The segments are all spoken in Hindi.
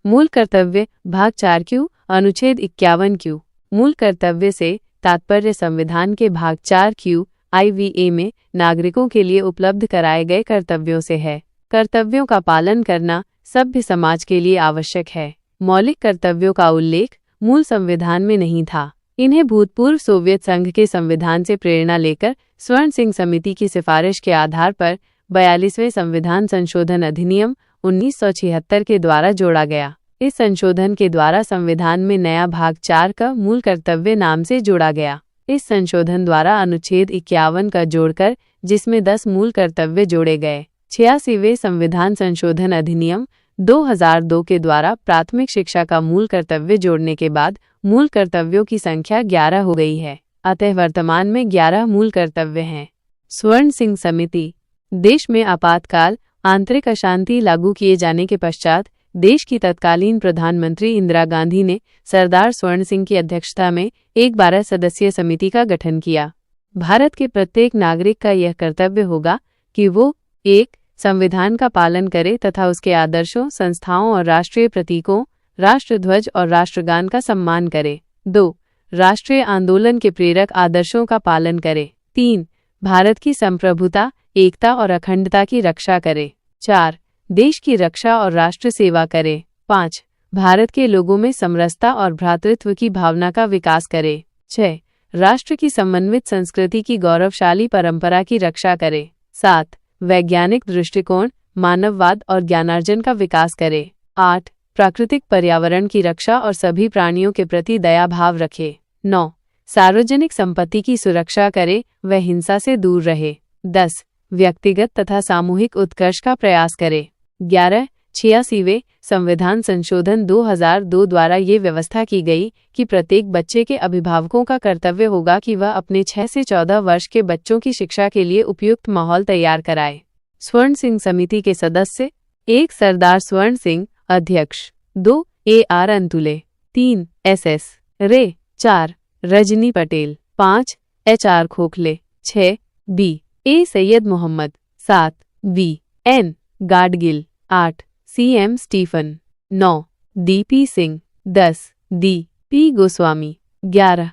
मूल कर्तव्य भाग 4 क्यू अनुच्छेद 51 क्यू। मूल कर्तव्य से तात्पर्य संविधान के भाग 4 क्यू IVA में नागरिकों के लिए उपलब्ध कराए गए कर्तव्यों से है। कर्तव्यों का पालन करना सभ्य समाज के लिए आवश्यक है। मौलिक कर्तव्यों का उल्लेख मूल संविधान में नहीं था। इन्हें भूतपूर्व सोवियत संघ के संविधान से प्रेरणा लेकर स्वर्ण सिंह समिति की सिफारिश के आधार पर 42वें संविधान संशोधन अधिनियम 1976 के द्वारा जोड़ा गया। इस संशोधन के द्वारा संविधान में नया भाग 4 का मूल कर्तव्य नाम से जोड़ा गया। इस संशोधन द्वारा अनुच्छेद 51 का जोड़कर जिसमें 10 मूल कर्तव्य जोड़े गए। 86वें संविधान संशोधन अधिनियम 2002 के द्वारा प्राथमिक शिक्षा का मूल कर्तव्य जोड़ने के बाद मूल कर्तव्यों की संख्या 11 हो गई है। अतः वर्तमान में 11 मूल कर्तव्य हैं। स्वर्ण सिंह समिति। देश में आपातकाल आंतरिक अशांति लागू किए जाने के पश्चात देश की तत्कालीन प्रधानमंत्री इंदिरा गांधी ने सरदार स्वर्ण सिंह की अध्यक्षता में एक 12 सदस्यीय समिति का गठन किया। भारत के प्रत्येक नागरिक का यह कर्तव्य होगा कि वो 1. संविधान का पालन करे तथा उसके आदर्शों, संस्थाओं और राष्ट्रीय प्रतीकों, राष्ट्रध्वज और राष्ट्रगान का सम्मान करे। 2. राष्ट्रीय आंदोलन के प्रेरक आदर्शों का पालन करे। 3. भारत की संप्रभुता, एकता और अखंडता की रक्षा करे। 4. देश की रक्षा और राष्ट्र सेवा करे। 5. भारत के लोगों में समरसता और भ्रातृत्व की भावना का विकास करे। 6. राष्ट्र की समन्वित संस्कृति की गौरवशाली परंपरा की रक्षा करे। 7. वैज्ञानिक दृष्टिकोण, मानववाद और ज्ञानार्जन का विकास करे। 8. प्राकृतिक पर्यावरण की रक्षा और सभी प्राणियों के प्रति दया भाव रखे। 9. सार्वजनिक संपत्ति की सुरक्षा करे व हिंसा से दूर रहे। 10. व्यक्तिगत तथा सामूहिक उत्कर्ष का प्रयास करे। 11. 86वें संविधान संशोधन 2002 द्वारा ये व्यवस्था की गई कि प्रत्येक बच्चे के अभिभावकों का कर्तव्य होगा कि वह अपने 6 से 14 वर्ष के बच्चों की शिक्षा के लिए उपयुक्त माहौल तैयार कराए। स्वर्ण सिंह समिति के सदस्य: 1. सरदार स्वर्ण सिंह, अध्यक्ष। 2. AR अंतुले। 3. SS रे। 4. रजनी पटेल। 5. HR खोखले। 6. B. A. Syed Mohammad. 7. V. N. Gadgil. 8. CM Stephen. 9. DP Singh. 10. DP Goswami. 11.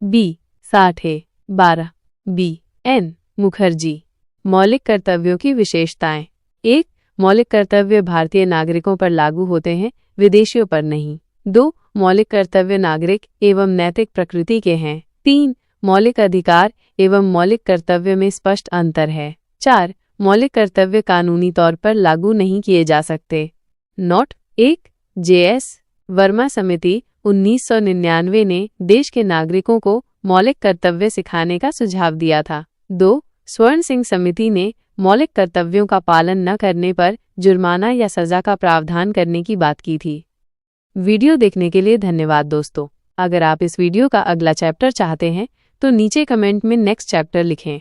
B. Sathe. 12. B. N. Mukherjee. मौलिक कर्तव्यों की विशेषताएं। 1. मौलिक कर्तव्य भारतीय नागरिकों पर लागू होते हैं, विदेशियों पर नहीं। 2. मौलिक कर्तव्य नागरिक एवं नैतिक प्रकृति के हैं। 3. मौलिक अधिकार एवं मौलिक कर्तव्य में स्पष्ट अंतर है। 4. मौलिक कर्तव्य कानूनी तौर पर लागू नहीं किए जा सकते। नोट 1. JS वर्मा समिति 1999 ने देश के नागरिकों को मौलिक कर्तव्य सिखाने का सुझाव दिया था। 2. स्वर्ण सिंह समिति ने मौलिक कर्तव्यों का पालन न करने पर जुर्माना या सजा का प्रावधान करने की बात की थी। वीडियो देखने के लिए धन्यवाद दोस्तों। अगर आप इस वीडियो का अगला चैप्टर चाहते हैं तो नीचे कमेंट में नेक्स्ट चैप्टर लिखें।